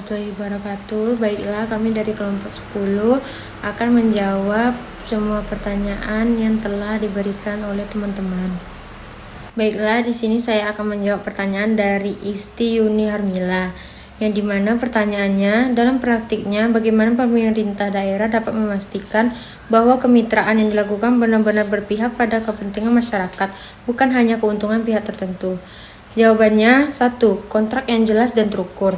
warahmatullahi wabarakatuh. Baiklah, kami dari kelompok 10 akan menjawab semua pertanyaan yang telah diberikan oleh teman-teman. Baiklah, di sini saya akan menjawab pertanyaan dari Isti Yuni Harmila, yang dimana pertanyaannya, dalam praktiknya bagaimana pemerintah daerah dapat memastikan bahwa kemitraan yang dilakukan benar-benar berpihak pada kepentingan masyarakat, bukan hanya keuntungan pihak tertentu. Jawabannya, 1. Kontrak yang jelas dan terukur.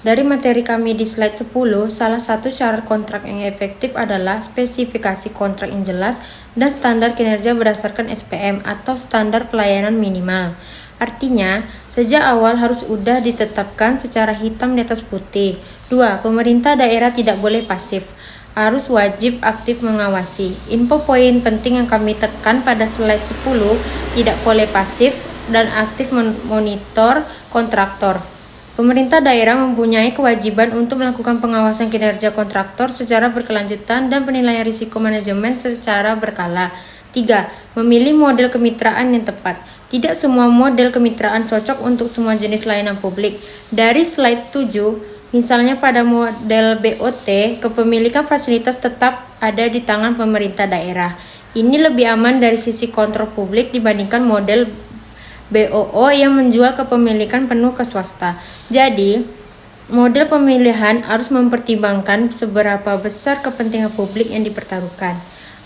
Dari materi kami di slide 10, salah satu syarat kontrak yang efektif adalah spesifikasi kontrak yang jelas dan standar kinerja berdasarkan SPM atau standar pelayanan minimal. Artinya, sejak awal harus sudah ditetapkan secara hitam di atas putih. 2. Pemerintah daerah tidak boleh pasif, harus wajib aktif mengawasi. Info poin penting yang kami tekan pada slide 10, tidak boleh pasif dan aktif memonitor kontraktor. Pemerintah daerah mempunyai kewajiban untuk melakukan pengawasan kinerja kontraktor secara berkelanjutan dan penilaian risiko manajemen secara berkala. 3. Memilih model kemitraan yang tepat. Tidak semua model kemitraan cocok untuk semua jenis layanan publik. Dari slide 7, misalnya pada model BOT, kepemilikan fasilitas tetap ada di tangan pemerintah daerah. Ini lebih aman dari sisi kontrol publik dibandingkan model BOO yang menjual kepemilikan penuh ke swasta. Jadi, model pemilihan harus mempertimbangkan seberapa besar kepentingan publik yang dipertaruhkan.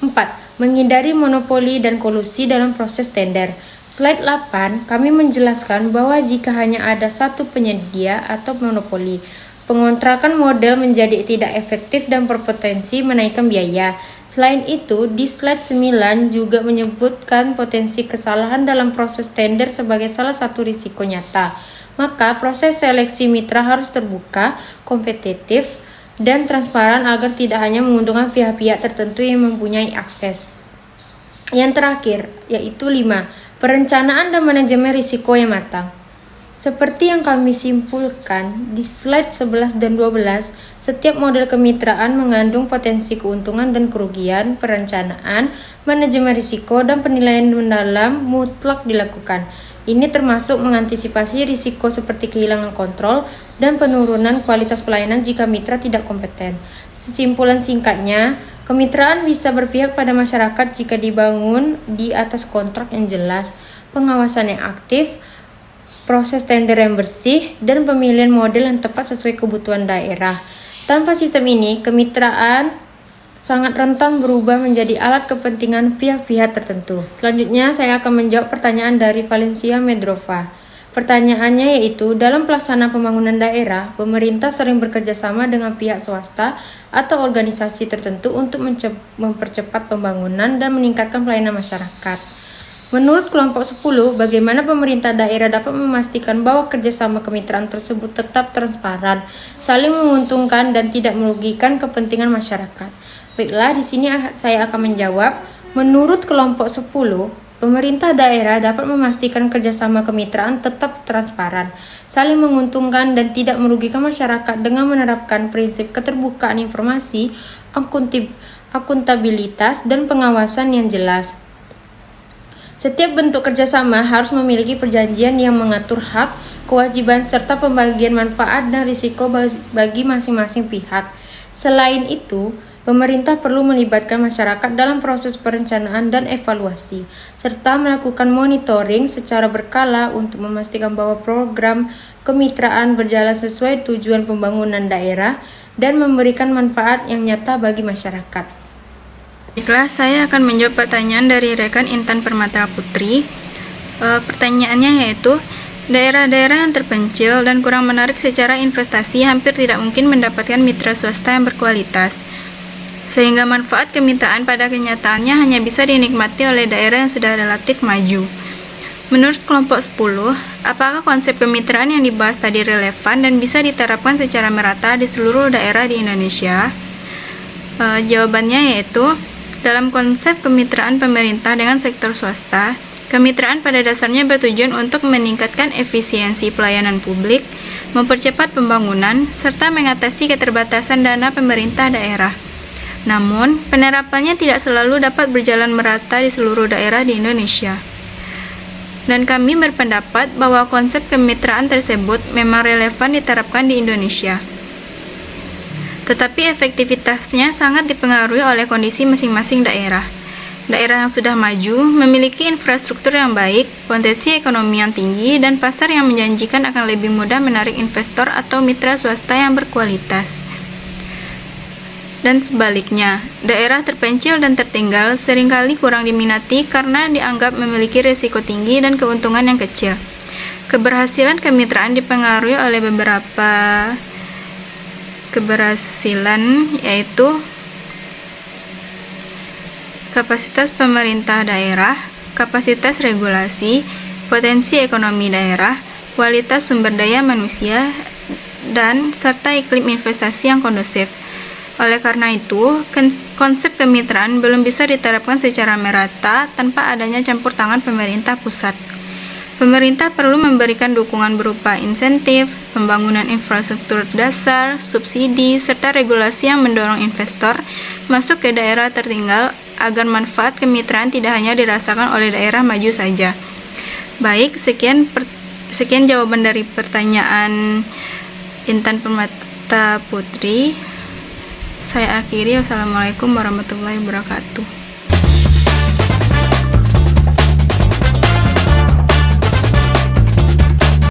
4. Menghindari monopoli dan kolusi dalam proses tender. Slide 8, kami menjelaskan bahwa jika hanya ada satu penyedia atau monopoli, pengontrakan model menjadi tidak efektif dan berpotensi menaikkan biaya. Selain itu, di slide 9 juga menyebutkan potensi kesalahan dalam proses tender sebagai salah satu risiko nyata. Maka proses seleksi mitra harus terbuka, kompetitif, dan transparan agar tidak hanya menguntungkan pihak-pihak tertentu yang mempunyai akses. Yang terakhir, yaitu 5. Perencanaan dan manajemen risiko yang matang. Seperti yang kami simpulkan di slide 11 dan 12, setiap model kemitraan mengandung potensi keuntungan dan kerugian. Perencanaan, manajemen risiko, dan penilaian mendalam mutlak dilakukan. Ini termasuk mengantisipasi risiko seperti kehilangan kontrol dan penurunan kualitas pelayanan jika mitra tidak kompeten. Kesimpulan singkatnya, kemitraan bisa berpihak pada masyarakat jika dibangun di atas kontrak yang jelas, pengawasan yang aktif, proses tender yang bersih, dan pemilihan model yang tepat sesuai kebutuhan daerah. Tanpa sistem ini, kemitraan sangat rentan berubah menjadi alat kepentingan pihak-pihak tertentu. Selanjutnya, saya akan menjawab pertanyaan dari Valencia Medrova. Pertanyaannya yaitu, dalam pelaksanaan pembangunan daerah, pemerintah sering bekerja sama dengan pihak swasta atau organisasi tertentu untuk mempercepat pembangunan dan meningkatkan pelayanan masyarakat. Menurut kelompok 10, bagaimana pemerintah daerah dapat memastikan bahwa kerjasama kemitraan tersebut tetap transparan, saling menguntungkan, dan tidak merugikan kepentingan masyarakat? Baiklah, di sini saya akan menjawab. Menurut kelompok 10, pemerintah daerah dapat memastikan kerjasama kemitraan tetap transparan, saling menguntungkan, dan tidak merugikan masyarakat dengan menerapkan prinsip keterbukaan informasi, akuntabilitas, dan pengawasan yang jelas. Setiap bentuk kerjasama harus memiliki perjanjian yang mengatur hak, kewajiban, serta pembagian manfaat dan risiko bagi masing-masing pihak. Selain itu, pemerintah perlu melibatkan masyarakat dalam proses perencanaan dan evaluasi, serta melakukan monitoring secara berkala untuk memastikan bahwa program kemitraan berjalan sesuai tujuan pembangunan daerah dan memberikan manfaat yang nyata bagi masyarakat. Baiklah, saya akan menjawab pertanyaan dari rekan Intan Permata Putri. Pertanyaannya yaitu, daerah-daerah yang terpencil dan kurang menarik secara investasi hampir tidak mungkin mendapatkan mitra swasta yang berkualitas, sehingga manfaat kemitraan pada kenyataannya hanya bisa dinikmati oleh daerah yang sudah relatif maju. Menurut kelompok 10, apakah konsep kemitraan yang dibahas tadi relevan dan bisa diterapkan secara merata di seluruh daerah di Indonesia? Jawabannya yaitu, dalam konsep kemitraan pemerintah dengan sektor swasta, kemitraan pada dasarnya bertujuan untuk meningkatkan efisiensi pelayanan publik, mempercepat pembangunan, serta mengatasi keterbatasan dana pemerintah daerah. Namun, penerapannya tidak selalu dapat berjalan merata di seluruh daerah di Indonesia. Dan kami berpendapat bahwa konsep kemitraan tersebut memang relevan diterapkan di Indonesia. Tetapi efektivitasnya sangat dipengaruhi oleh kondisi masing-masing daerah. Daerah yang sudah maju memiliki infrastruktur yang baik, potensi ekonomi yang tinggi, dan pasar yang menjanjikan akan lebih mudah menarik investor atau mitra swasta yang berkualitas. Dan sebaliknya, daerah terpencil dan tertinggal seringkali kurang diminati karena dianggap memiliki risiko tinggi dan keuntungan yang kecil. Keberhasilan kemitraan dipengaruhi oleh beberapa keberhasilan, yaitu kapasitas pemerintah daerah, kapasitas regulasi, potensi ekonomi daerah, kualitas sumber daya manusia, dan serta iklim investasi yang kondusif. Oleh karena itu, konsep kemitraan belum bisa diterapkan secara merata tanpa adanya campur tangan pemerintah pusat. Pemerintah perlu memberikan dukungan berupa insentif, pembangunan infrastruktur dasar, subsidi, serta regulasi yang mendorong investor masuk ke daerah tertinggal agar manfaat kemitraan tidak hanya dirasakan oleh daerah maju saja. Baik, sekian jawaban dari pertanyaan Intan Permata Putri. Saya akhiri. Wassalamualaikum warahmatullahi wabarakatuh.